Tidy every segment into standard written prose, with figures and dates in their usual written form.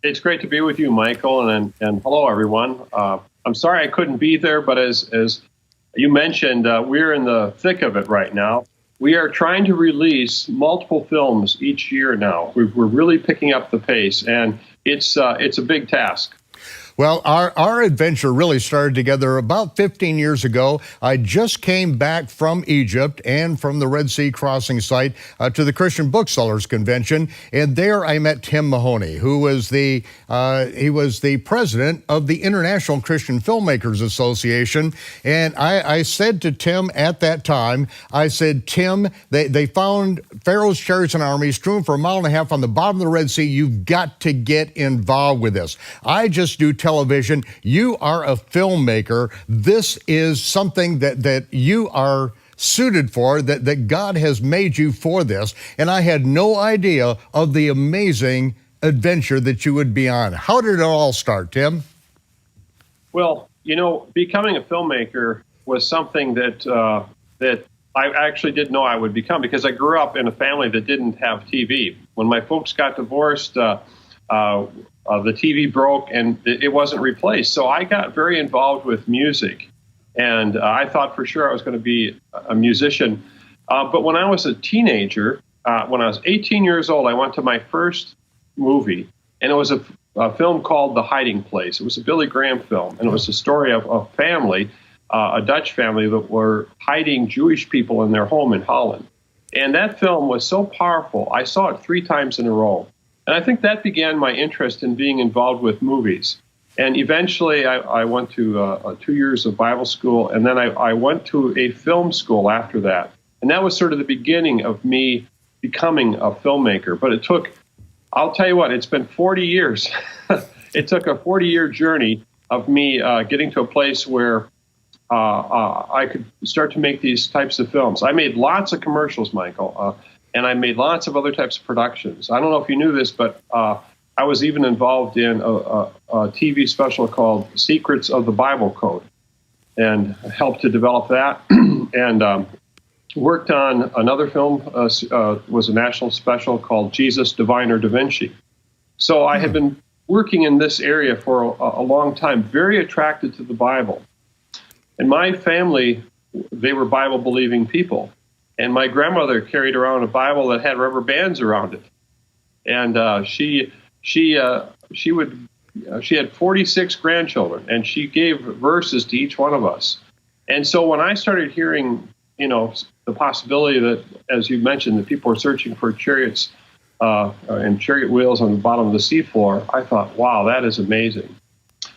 It's great to be with you, Michael, and hello, everyone. I'm sorry I couldn't be there, but as you mentioned, we're in the thick of it right now. We are trying to release multiple films each year now. We're really picking up the pace, and it's a big task. Well, our adventure really started together about 15 years ago. I just came back from Egypt and from the Red Sea crossing site to the Christian Booksellers Convention, and there I met Tim Mahoney, who was he was the president of the International Christian Filmmakers Association. And I said to Tim at that time, I said, Tim, they found Pharaoh's chariots and armies strewn for 1.5 miles on the bottom of the Red Sea. You've got to get involved with this. I just do television. You are a filmmaker. This is something that you are suited for, that God has made you for this. And I had no idea of the amazing adventure that you would be on. How did it all start, Tim? Well, becoming a filmmaker was something that I actually didn't know I would become, because I grew up in a family that didn't have TV. When my folks got divorced, the TV broke and it wasn't replaced. So I got very involved with music, and I thought for sure I was going to be a musician. But when I was a teenager, when I was 18 years old, I went to my first movie, and it was a film called The Hiding Place. It was a Billy Graham film, and it was a story of a family, a Dutch family that were hiding Jewish people in their home in Holland. And that film was so powerful, I saw it 3 times in a row. And I think that began my interest in being involved with movies. And eventually I went to 2 years of Bible school, and then I went to a film school after that. And that was sort of the beginning of me becoming a filmmaker. But it took, I'll tell you what, it's been 40 years. It took a 40-year journey of me getting to a place where I could start to make these types of films. I made lots of commercials, Michael. And I made lots of other types of productions. I don't know if you knew this, but I was even involved in a TV special called Secrets of the Bible Code, and helped to develop that. And worked on another film, was a national special called Jesus, Divine or Da Vinci. So I had been working in this area for a long time, very attracted to the Bible. And my family, they were Bible-believing people. And my grandmother carried around a Bible that had rubber bands around it, and she had 46 grandchildren, and she gave verses to each one of us. And so when I started hearing, the possibility that, as you mentioned, that people were searching for chariots and chariot wheels on the bottom of the seafloor, I thought, wow, that is amazing.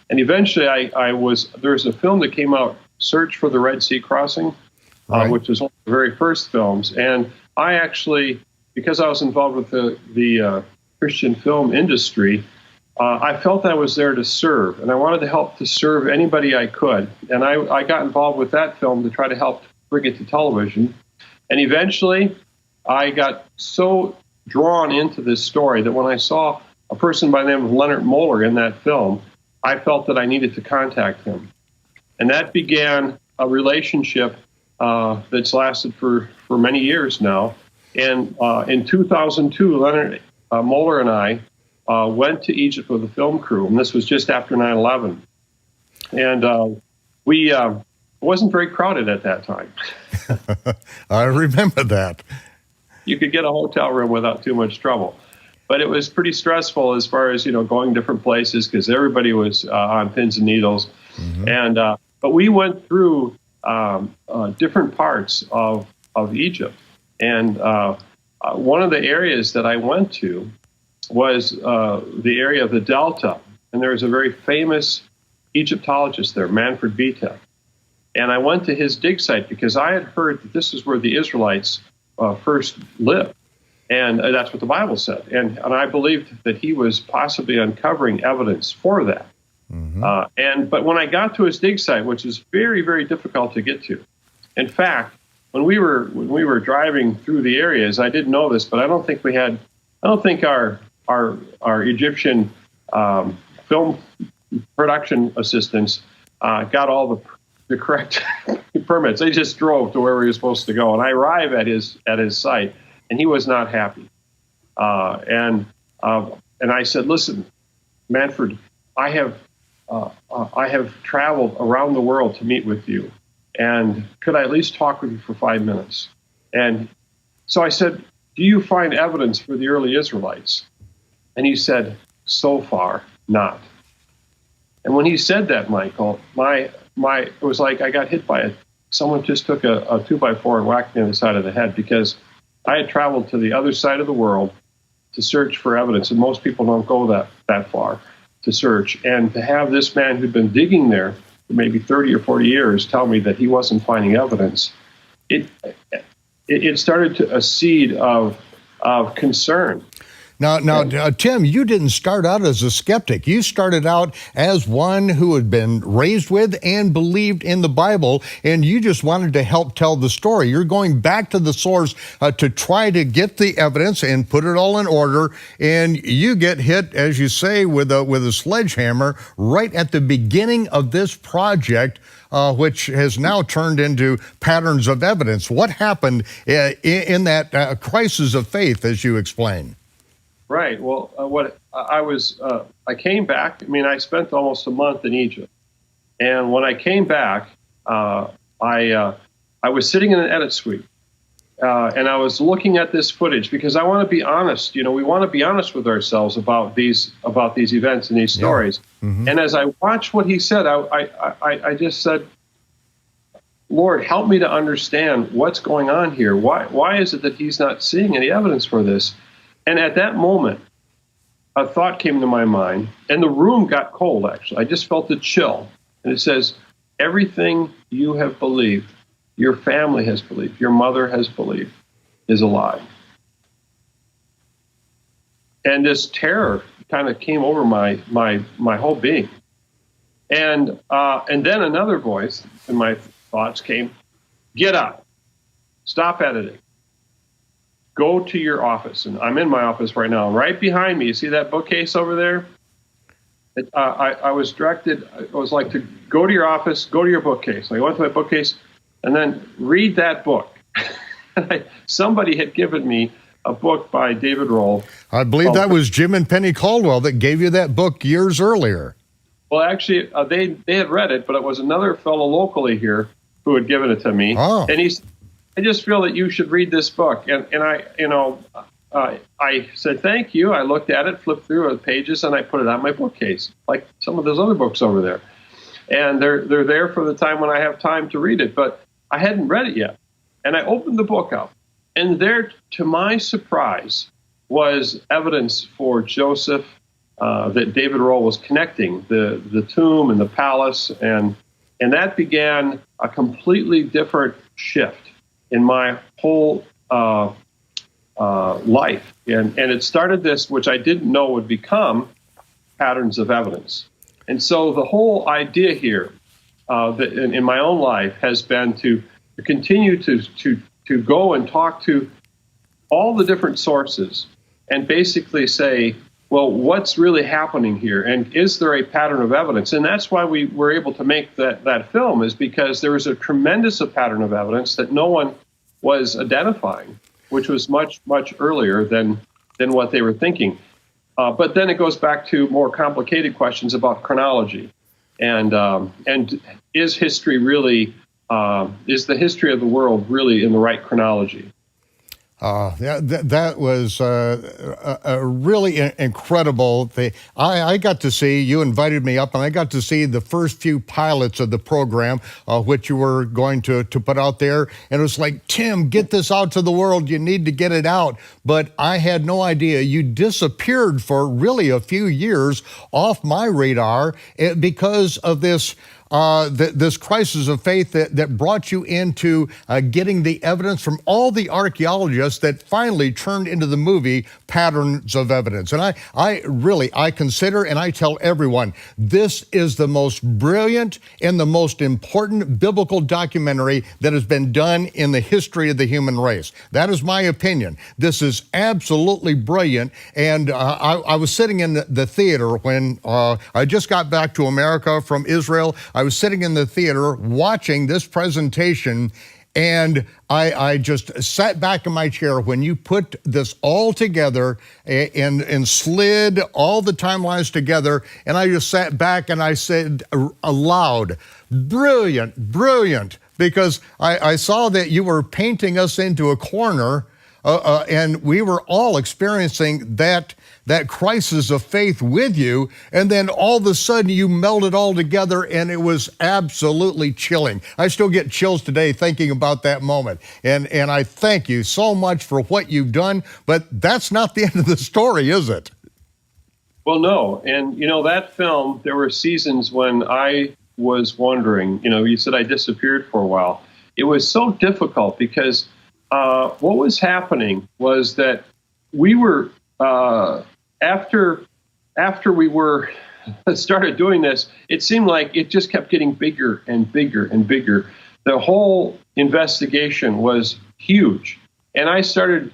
And eventually, there was a film that came out, Search for the Red Sea Crossing. Right. Which was one of the very first films. And I actually, because I was involved with the Christian film industry, I felt I was there to serve, and I wanted to help to serve anybody I could. And I got involved with that film to try to help bring it to television. And eventually, I got so drawn into this story that when I saw a person by the name of Lennart Moller in that film, I felt that I needed to contact him. And that began a relationship that's lasted for many years now. And in 2002, Lennart Moller and I went to Egypt with a film crew, and this was just after 9/11. And it wasn't very crowded at that time. I remember that. You could get a hotel room without too much trouble. But it was pretty stressful as far as, going different places, because everybody was on pins and needles. Mm-hmm. And but we went through different parts of Egypt. And one of the areas that I went to was the area of the Delta. And there was a very famous Egyptologist there, Manfred Vita. And I went to his dig site because I had heard that this is where the Israelites first lived. And that's what the Bible said. And I believed that he was possibly uncovering evidence for that. Mm-hmm. But when I got to his dig site, which is very, very difficult to get to, in fact, when we were driving through the areas, I didn't know this, but I don't think our Egyptian film production assistants got all the correct permits. They just drove to where we were supposed to go, and I arrived at his site, and he was not happy. And I said, listen, Manfred, I have traveled around the world to meet with you, and could I at least talk with you for 5 minutes? And so I said, do you find evidence for the early Israelites? And he said, so far, not. And when he said that, Michael, it was like I got hit by someone just took a 2x4 and whacked me on the side of the head, because I had traveled to the other side of the world to search for evidence, and most people don't go that far to search. And to have this man who'd been digging there for maybe 30 or 40 years tell me that he wasn't finding evidence, it started a seed of concern. Now, Tim, you didn't start out as a skeptic. You started out as one who had been raised with and believed in the Bible, and you just wanted to help tell the story. You're going back to the source to try to get the evidence and put it all in order, and you get hit, as you say, with a sledgehammer right at the beginning of this project, which has now turned into Patterns of Evidence. What happened in that crisis of faith, as you explained? Right. Well, I came back. I mean, I spent almost a month in Egypt, and when I came back, I was sitting in an edit suite, and I was looking at this footage because I want to be honest. You know, we want to be honest with ourselves about these events and these stories. Yeah. Mm-hmm. And as I watched what he said, I just said, Lord, help me to understand what's going on here. Why is it that he's not seeing any evidence for this? And at that moment, a thought came to my mind, and the room got cold, actually. I just felt the chill. And it says, everything you have believed, your family has believed, your mother has believed, is a lie. And this terror kind of came over my whole being. And then another voice in my thoughts came, get up, stop editing. Go to your office. And I'm in my office right now. Right behind me, you see that bookcase over there? I was directed, it was like to go to your office, go to your bookcase. I went to my bookcase, and then read that book. Somebody had given me a book by David Rohl. I believe that was Jim and Penny Caldwell that gave you that book years earlier. Well, actually, they had read it, but it was another fellow locally here who had given it to me. Oh. And I just feel that you should read this book. And I said, thank you. I looked at it, flipped through the pages, and I put it on my bookcase, like some of those other books over there. And they're there for the time when I have time to read it. But I hadn't read it yet. And I opened the book up. And there, to my surprise, was evidence for Joseph that David Rohl was connecting the tomb and the palace. And that began a completely different shift in my whole life. And it started this, which I didn't know would become Patterns of Evidence. And so the whole idea here that in my own life has been to continue to go and talk to all the different sources and basically say, well, what's really happening here? And is there a pattern of evidence? And that's why we were able to make that film, is because there was a tremendous pattern of evidence that no one was identifying, which was much, much earlier than what they were thinking. But then it goes back to more complicated questions about chronology. And is history really, is the history of the world really in the right chronology? That was a really incredible thing. I got to see, you invited me up, and I got to see the first few pilots of the program, which you were going to put out there. And it was like, Tim, get this out to the world. You need to get it out. But I had no idea. You disappeared for really a few years off my radar because of this crisis of faith that brought you into getting the evidence from all the archaeologists that finally turned into the movie Patterns of Evidence. And I consider, and I tell everyone, this is the most brilliant and the most important biblical documentary that has been done in the history of the human race. That is my opinion. This is absolutely brilliant. And I was sitting in the theater when I just got back to America from Israel. I was sitting in the theater watching this presentation, And I just sat back in my chair when you put this all together and slid all the timelines together, and I just sat back and I said aloud, brilliant, brilliant, because I saw that you were painting us into a corner, and we were all experiencing that crisis of faith with you, and then all of a sudden you melded all together, and it was absolutely chilling. I still get chills today thinking about that moment, and I thank you so much for what you've done, but that's not the end of the story, is it? Well, no, and that film, there were seasons when I was wondering, you said I disappeared for a while. It was so difficult because what was happening was that we were, after we were started doing this, it seemed like it just kept getting bigger and bigger and bigger. The whole investigation was huge. And I started,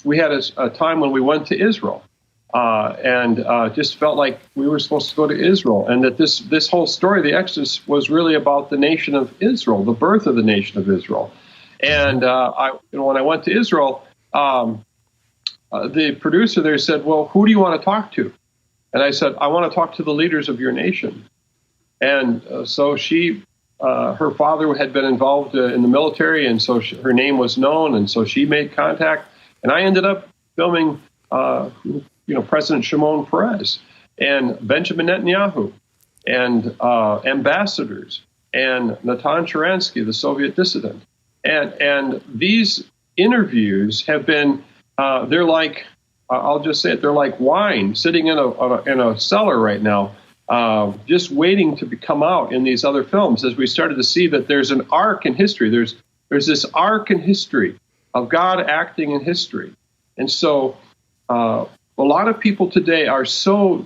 we had a time when we went to Israel. And just felt like we were supposed to go to Israel, and that this whole story, the Exodus, was really about the nation of Israel, the birth of the nation of Israel. And when I went to Israel, the producer there said, "Well, who do you want to talk to?" And I said, "I want to talk to the leaders of your nation." And so she, her father had been involved in the military, and so her name was known, and so she made contact, and I ended up filming. President Shimon Peres and Benjamin Netanyahu and ambassadors and Natan Sharansky, the Soviet dissident. And these interviews have been, they're like, I'll just say it, they're like wine sitting in a cellar right now, just waiting to come out in these other films, as we started to see that there's an arc in history. There's this arc in history of God acting in history. And so, a lot of people today are so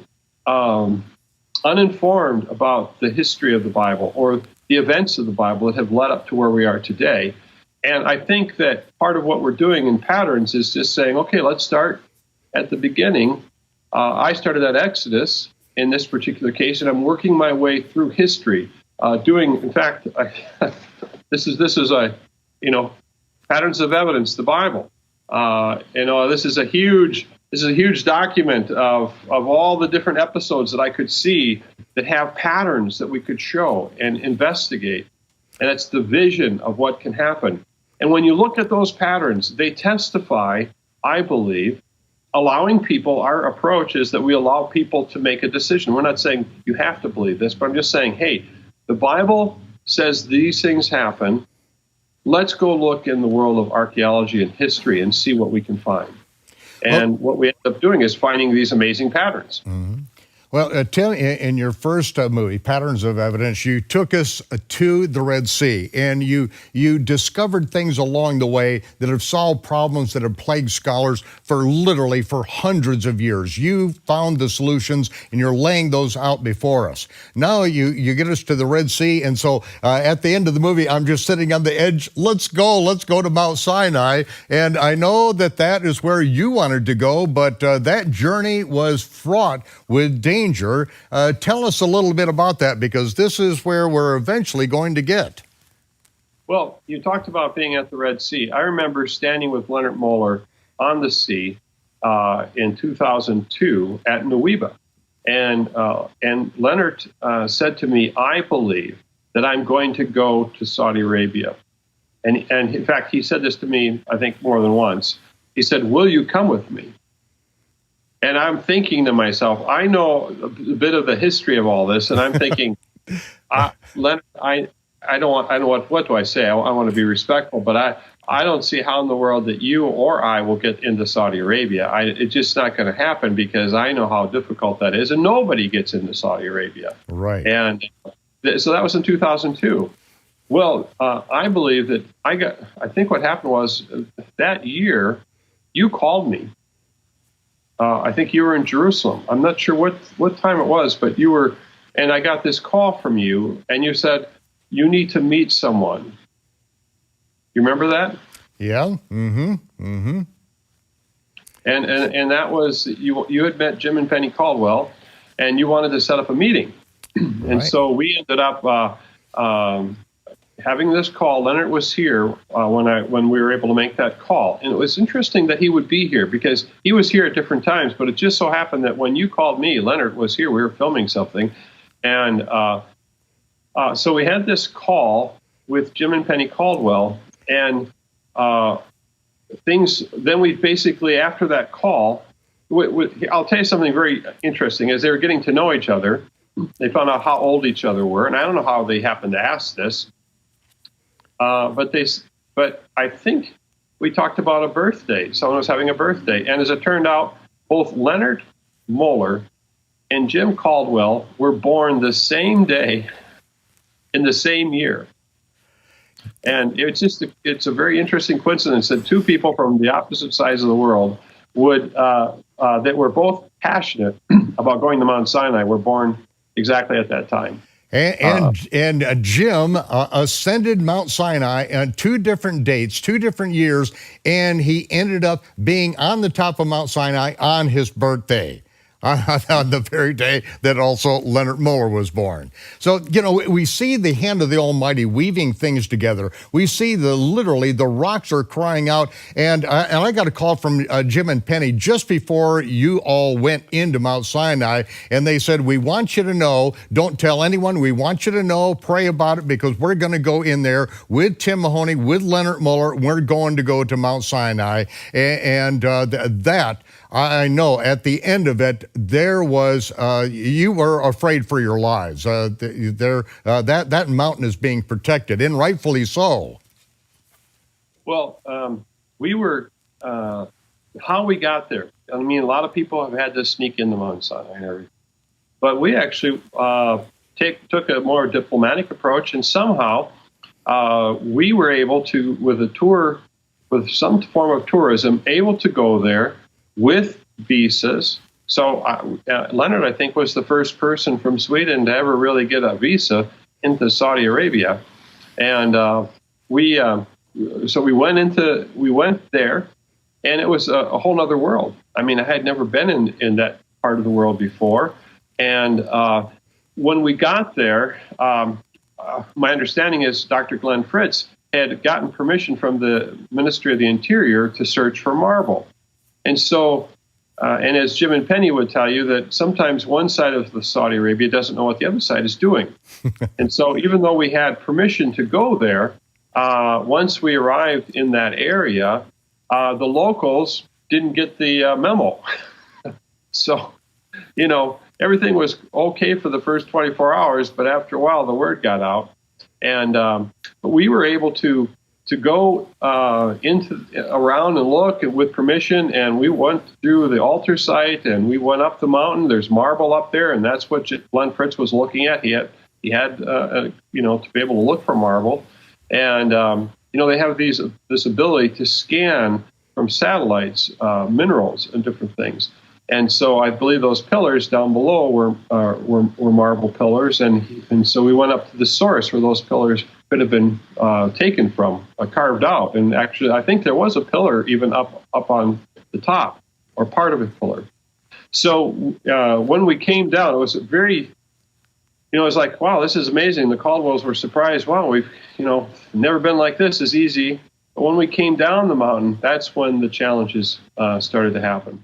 uninformed about the history of the Bible or the events of the Bible that have led up to where we are today. And I think that part of what we're doing in Patterns is just saying, okay, let's start at the beginning. I started at Exodus in this particular case, and I'm working my way through history. In fact, this is Patterns of Evidence, the Bible. This is a huge document of all the different episodes that I could see that have patterns that we could show and investigate. And it's the vision of what can happen. And when you look at those patterns, they testify, I believe, allowing people, our approach is that we allow people to make a decision. We're not saying you have to believe this, but I'm just saying, hey, the Bible says these things happen. Let's go look in the world of archaeology and history and see what we can find. And what we end up doing is finding these amazing patterns. Mm-hmm. Well, Tim, in your first movie, Patterns of Evidence, you took us to the Red Sea, and you discovered things along the way that have solved problems that have plagued scholars for hundreds of years. You found the solutions, and you're laying those out before us. Now you get us to the Red Sea, and so at the end of the movie, I'm just sitting on the edge. Let's go to Mount Sinai, and I know that is where you wanted to go, but that journey was fraught with danger. Tell us a little bit about that, because this is where we're eventually going to get. Well, you talked about being at the Red Sea. I remember standing with Lennart Moller on the sea in 2002 at Nuweiba. And Lennart said to me, I believe that I'm going to go to Saudi Arabia. And in fact, he said this to me, I think, more than once. He said, will you come with me? And I'm thinking to myself, I know a bit of the history of all this, and I'm thinking, Lennart, I don't. What do I say? I want to be respectful, but I don't see how in the world that you or I will get into Saudi Arabia. It's just not going to happen, because I know how difficult that is, and nobody gets into Saudi Arabia. Right. And so that was in 2002. Well, I believe that I think what happened was that year you called me. I think you were in Jerusalem. I'm not sure what time it was, but you were, and I got this call from you, and you said, you need to meet someone. You remember that? Yeah. Mm-hmm. Mm-hmm. And that was, you had met Jim and Penny Caldwell, and you wanted to set up a meeting. Right. And so we ended up having this call. Lennart was here when we were able to make that call, and it was interesting that he would be here because he was here at different times. But it just so happened that when you called me, Lennart was here. We were filming something, and so we had this call with Jim and Penny Caldwell, and things. Then we basically, after that call, I'll tell you something very interesting. As they were getting to know each other, they found out how old each other were, and I don't know how they happened to ask this. But I think we talked about a birthday. Someone was having a birthday. And as it turned out, both Lennart Moller and Jim Caldwell were born the same day in the same year. And it's a very interesting coincidence that two people from the opposite sides of the world that were both passionate about going to Mount Sinai were born exactly at that time. And Jim ascended Mount Sinai on 2 different dates, 2 different years, and he ended up being on the top of Mount Sinai on his birthday, on the very day that also Lennart Moller was born. So, we see the hand of the Almighty weaving things together. We see literally the rocks are crying out. And I got a call from Jim and Penny just before you all went into Mount Sinai, and they said, we want you to know, don't tell anyone, we want you to know, pray about it, because we're going to go in there with Tim Mahoney, with Lennart Moller, we're going to go to Mount Sinai, and that, I know at the end of it, there was, you were afraid for your lives. That mountain is being protected, and rightfully so. Well, we were, how we got there. I mean, a lot of people have had to sneak into Mount Sinai and everything. But we actually took a more diplomatic approach, and somehow we were able to, with a tour, with some form of tourism, able to go there with visas. So Lennart, I think, was the first person from Sweden to ever really get a visa into Saudi Arabia, and so we went there, and it was a whole other world. I mean, I had never been in that part of the world before, and when we got there, my understanding is Dr. Glen Fritz had gotten permission from the Ministry of the Interior to search for marble. And so, and as Jim and Penny would tell you, that sometimes one side of the Saudi Arabia doesn't know what the other side is doing. And so even though we had permission to go there, once we arrived in that area, the locals didn't get the memo. So, everything was okay for the first 24 hours, but after a while, the word got out. And but we were able to go around and look with permission, and we went through the altar site, and we went up the mountain. There's marble up there, and that's what Glen Fritz was looking at. He had to be able to look for marble, and they have this ability to scan from satellites minerals and different things. And so I believe those pillars down below were marble pillars, and so we went up to the source where those pillars could have been taken from, carved out. And actually, I think there was a pillar even up on the top, or part of a pillar. So when we came down, it was very, it was like, wow, this is amazing. The Caldwells were surprised. Wow, we've, never been like this. It's easy. But when we came down the mountain, that's when the challenges started to happen.